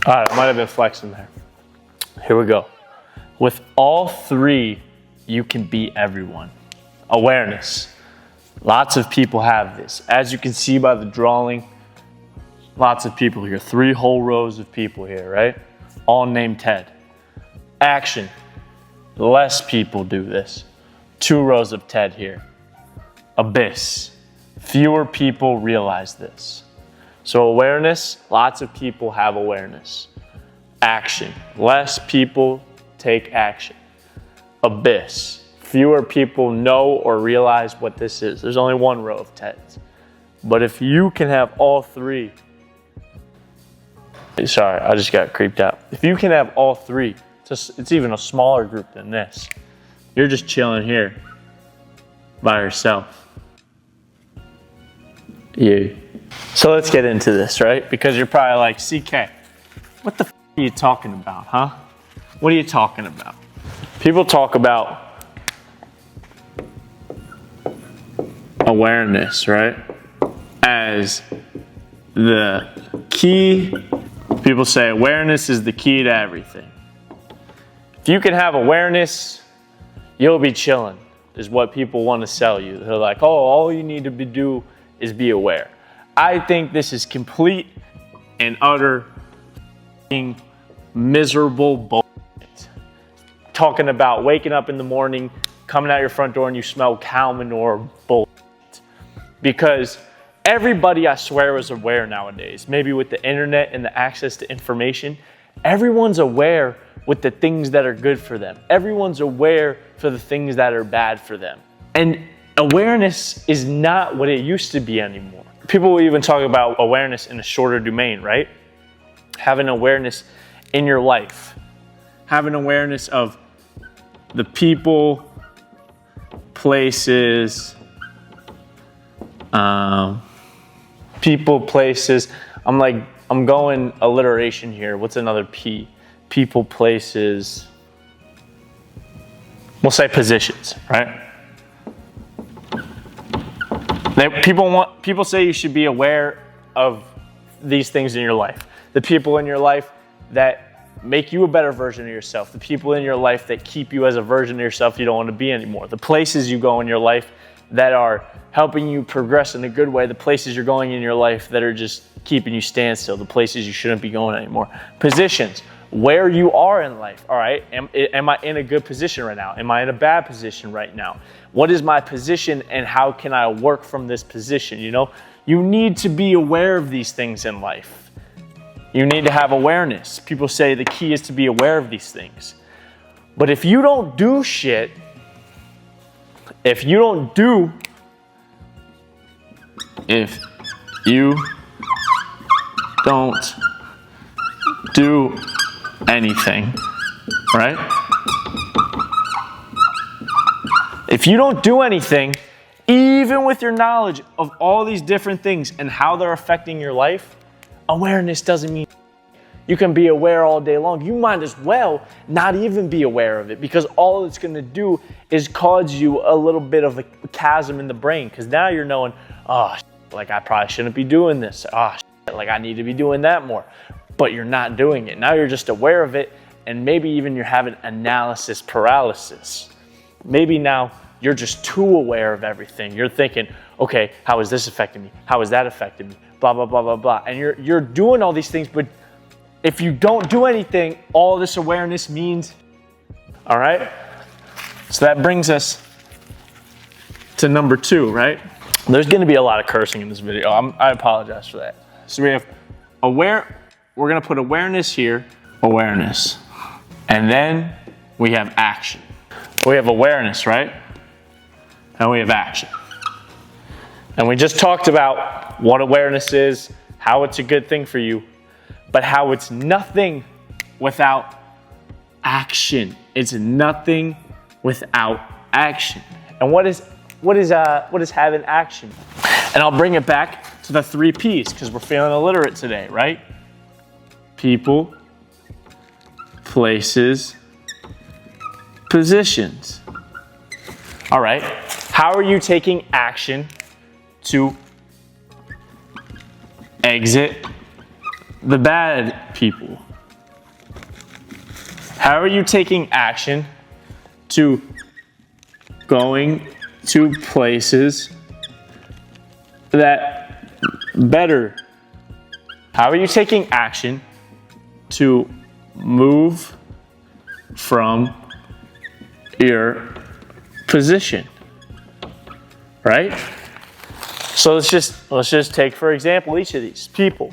All right, I might have been flexing there. Here we go. With all three, you can beat everyone. Awareness. Lots of people have this. As you can see by the drawing, lots of people here. 3 whole rows of people here, right? All named Ted. Action. Less people do this. 2 rows of Ted here. Abyss. Fewer people realize this. So awareness, lots of people have awareness. Action. Less people take action. Abyss. Fewer people know or realize what this is. There's only 1 row of Teds. But if you can have all 3, sorry, I just got creeped out. If you can have all 3, it's even a smaller group than this. You're just chilling here by yourself. Yeah. So let's get into this, right? Because you're probably like, CK, what the are you talking about, huh? What are you talking about? People talk about awareness, right? As the key. People say awareness is the key to everything. If you can have awareness, you'll be chilling, is what people want to sell you. They're like, oh, all you need to do is be aware. I think this is complete and utter miserable bullshit. Talking about waking up in the morning, coming out your front door and you smell cow manure bullshit. Because everybody, I swear, is aware nowadays. Maybe with the internet and the access to information, everyone's aware with the things that are good for them. Everyone's aware for the things that are bad for them. And awareness is not what it used to be anymore. People will even talk about awareness in a shorter domain, right? Having awareness in your life. Having awareness of the people, places, places. I'm going alliteration here. What's another P? People, places. We'll say positions, right? People say you should be aware of these things in your life. The people in your life that make you a better version of yourself. The people in your life that keep you as a version of yourself you don't want to be anymore. The places you go in your life that are helping you progress in a good way. The places you're going in your life that are just keeping you standstill. The places you shouldn't be going anymore. Positions. Where you are in life, all right? Am I in a good position right now? Am I in a bad position right now? What is my position and how can I work from this position, you know? You need to be aware of these things in life. You need to have awareness. People say the key is to be aware of these things. But if you don't do shit, if you don't do anything, right? If you don't do anything, even with your knowledge of all these different things and how they're affecting your life, awareness doesn't mean you can be aware all day long. You might as well not even be aware of it, because all it's going to do is cause you a little bit of a chasm in the brain, because now you're knowing, oh, like I probably shouldn't be doing this. Oh, like I need to be doing that more. But you're not doing it. Now you're just aware of it, and maybe even you're having analysis paralysis. Maybe now you're just too aware of everything. You're thinking, okay, how is this affecting me? How is that affecting me? Blah, blah, blah, blah, blah. And you're doing all these things, but if you don't do anything, all this awareness means, all right? So that brings us to number 2, right? There's going to be a lot of cursing in this video. I apologize for that. So we have we're going to put awareness here, awareness. And then we have action. We have awareness, right? And we have action. And we just talked about what awareness is, how it's a good thing for you, but how it's nothing without action. It's nothing without action. And what is having action? And I'll bring it back to the 3 P's, because we're feeling illiterate today, right? People, places, positions. All right. How are you taking action to exit the bad people? How are you taking action to going to places that better? How are you taking action to move from your position? Right? So let's just take, for example, each of these people.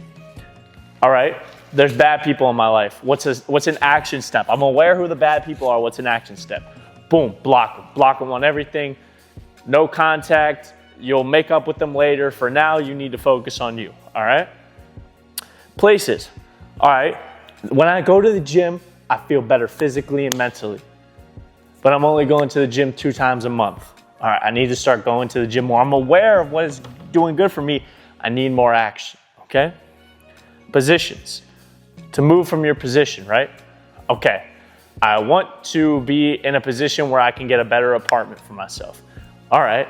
All right? There's bad people in my life. What's an action step? I'm aware who the bad people are. What's an action step? Boom, block them. Block them on everything. No contact. You'll make up with them later. For now, you need to focus on you. All right? Places. All right? When I go to the gym, I feel better physically and mentally. But I'm only going to the gym 2 times a month. All right, I need to start going to the gym more. I'm aware of what is doing good for me. I need more action, okay? Positions. To move from your position, right? Okay, I want to be in a position where I can get a better apartment for myself. All right,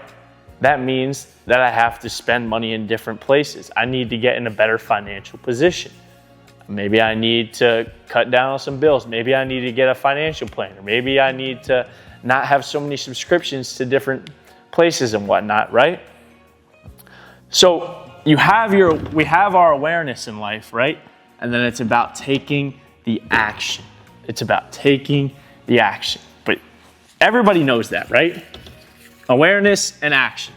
that means that I have to spend money in different places. I need to get in a better financial position. Maybe I need to cut down on some bills. Maybe I need to get a financial planner. Maybe I need to not have so many subscriptions to different places and whatnot, right? So we have our awareness in life, right? And then it's about taking the action. It's about taking the action. But everybody knows that, right? Awareness and action.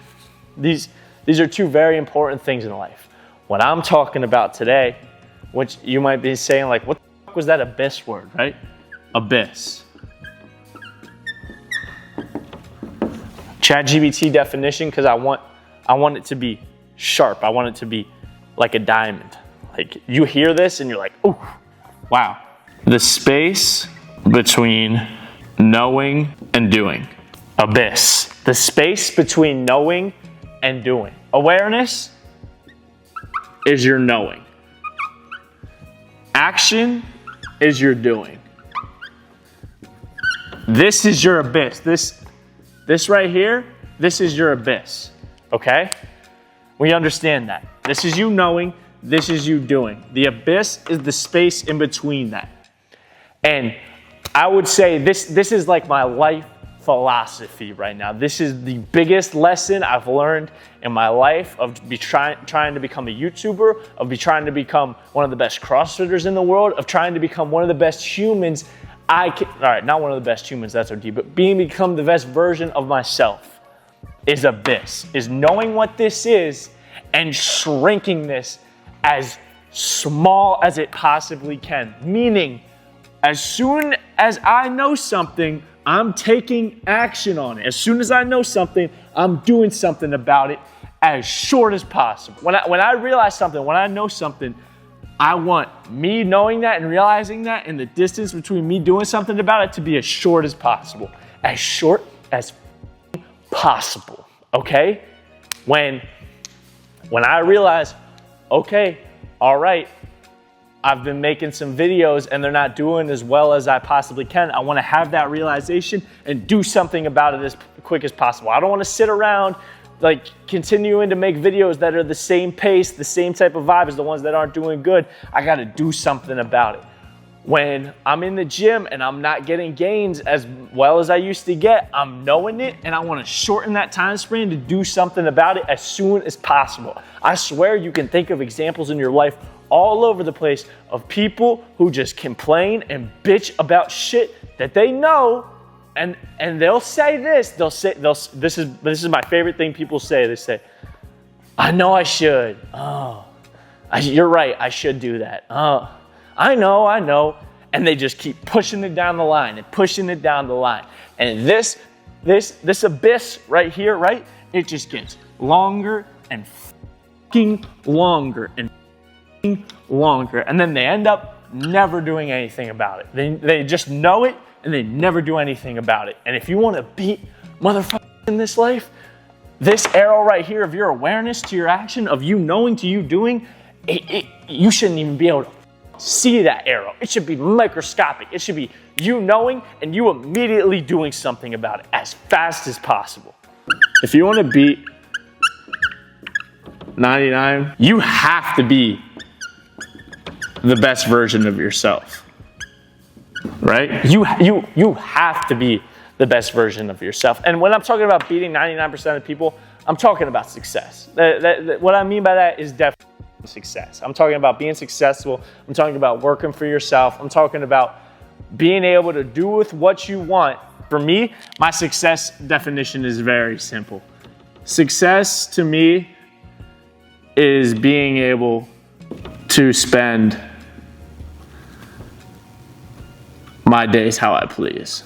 These are 2 very important things in life. What I'm talking about today, which you might be saying like, what the fuck was that abyss word, right? Abyss. ChatGPT definition, because I want it to be sharp. I want it to be like a diamond. Like you hear this and you're like, oh, wow. The space between knowing and doing. Abyss. The space between knowing and doing. Awareness is your knowing. Action is your doing. This is your abyss. This right here, this is your abyss, okay? We understand that. This is you knowing, this is you doing. The abyss is the space in between that. And I would say this is like my life philosophy right now. This is the biggest lesson I've learned in my life of trying to become a YouTuber, of trying to become one of the best CrossFitters in the world, of trying to become one of the best humans all right, not one of the best humans, that's OD, but become the best version of myself is abyss, is knowing what this is and shrinking this as small as it possibly can. Meaning, as soon as I know something, I'm taking action on it. As soon as I know something, I'm doing something about it as short as possible. When I realize something, when I know something, I want me knowing that and realizing that and the distance between me doing something about it to be as short as possible. As short as possible, okay? When I realize, okay, all right, I've been making some videos and they're not doing as well as I possibly can. I want to have that realization and do something about it as quick as possible. I don't want to sit around like continuing to make videos that are the same pace, the same type of vibe as the ones that aren't doing good. I got to do something about it. When I'm in the gym and I'm not getting gains as well as I used to get, I'm knowing it and I want to shorten that time span to do something about it as soon as possible. I swear you can think of examples in your life all over the place of people who just complain and bitch about shit that they know, and they'll say this. This is my favorite thing people say. They say, "I know I should. Oh, you're right. I should do that. Oh, I know." And they just keep pushing it down the line and pushing it down the line. And this abyss right here, right? It just gets longer and fucking longer and longer, and then they end up never doing anything about it. They just know it and they never do anything about it. And if you want to beat motherfuckers in this life, this arrow right here of your awareness to your action, of you knowing to you doing, you shouldn't even be able to see that arrow. It should be microscopic. It should be you knowing and you immediately doing something about it as fast as possible. If you want to beat 99, you have to be the best version of yourself. right? You have to be the best version of yourself. And when I'm talking about beating 99% of people, I'm talking about success. What I mean by that is definitely success. I'm talking about being successful. I'm talking about working for yourself. I'm talking about being able to do with what you want. For me, my success definition is very simple. Success to me is being able to spend my days how I please.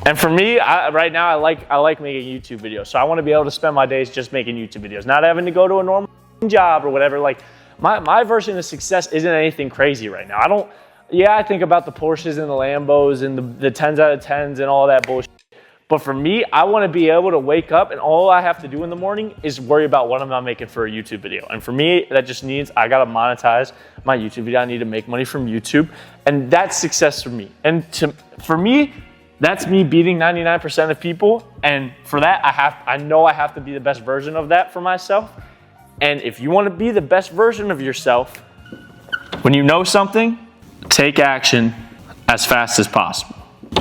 And for me, right now, I like making YouTube videos. So I want to be able to spend my days just making YouTube videos, not having to go to a normal job or whatever. Like my version of success isn't anything crazy right now. I think about the Porsches and the Lambos and the 10s out of 10s and all that bullshit. But for me, I want to be able to wake up and all I have to do in the morning is worry about what I'm making for a YouTube video. And for me, that just means I got to monetize my YouTube video. I need to make money from YouTube. And that's success for me. And for me, that's me beating 99% of people. And for that, I know I have to be the best version of that for myself. And if you want to be the best version of yourself, when you know something, take action as fast as possible.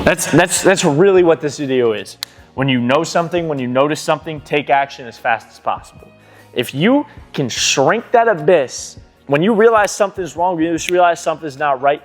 That's really what this video is. When you know something, when you notice something, take action as fast as possible. If you can shrink that abyss, when you realize something's wrong, when you realize something's not right,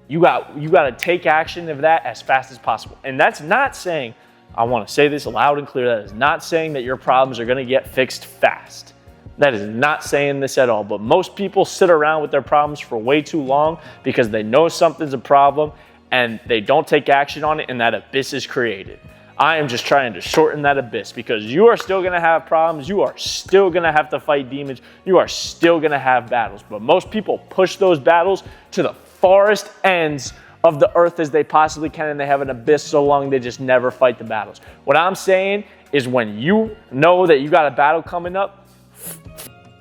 you got to take action of that as fast as possible. And that's not saying, I want to say this loud and clear, that is not saying that your problems are going to get fixed fast. That is not saying this at all. But most people sit around with their problems for way too long because they know something's a problem and they don't take action on it, and that abyss is created. I am just trying to shorten that abyss because you are still going to have problems. You are still going to have to fight demons. You are still going to have battles. But most people push those battles to the farthest ends of the earth as they possibly can, and they have an abyss so long they just never fight the battles. What I'm saying is when you know that you got a battle coming up,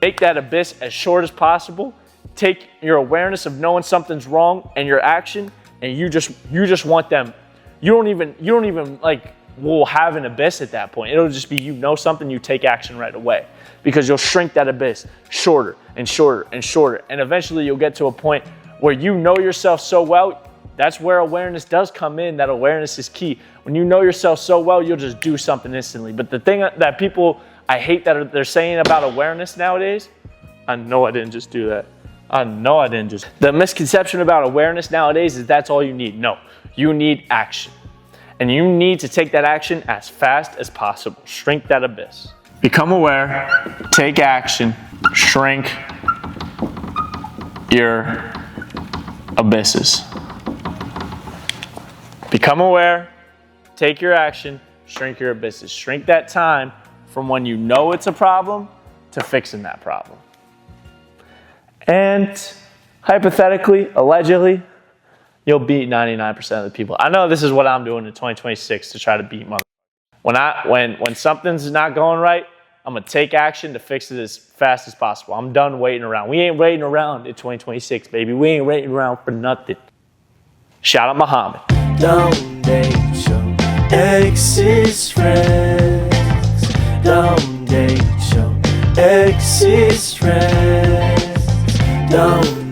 make that abyss as short as possible. Take your awareness of knowing something's wrong and your action, and you just want them. You don't even like will have an abyss at that point. It'll just be, you know something, you take action right away because you'll shrink that abyss shorter and shorter and shorter. And eventually you'll get to a point where you know yourself so well. That's where awareness does come in. That awareness is key. When you know yourself so well, you'll just do something instantly. But the thing that people, I hate that they're saying about awareness nowadays, I know I didn't just do that. The misconception about awareness nowadays is that's all you need. No, you need action. And you need to take that action as fast as possible. Shrink that abyss. Become aware, take action, shrink your abysses. Become aware, take your action, shrink your abysses. Shrink that time from when you know it's a problem to fixing that problem. And hypothetically, allegedly, you'll beat 99% of the people. I know this is what I'm doing in 2026 to try to beat mother. When something's not going right, I'm gonna take action to fix it as fast as possible. I'm done waiting around. We ain't waiting around in 2026, baby. We ain't waiting around for nothing. Shout out Muhammad. Don't date your ex's friends. Don't date your ex's friends. Don't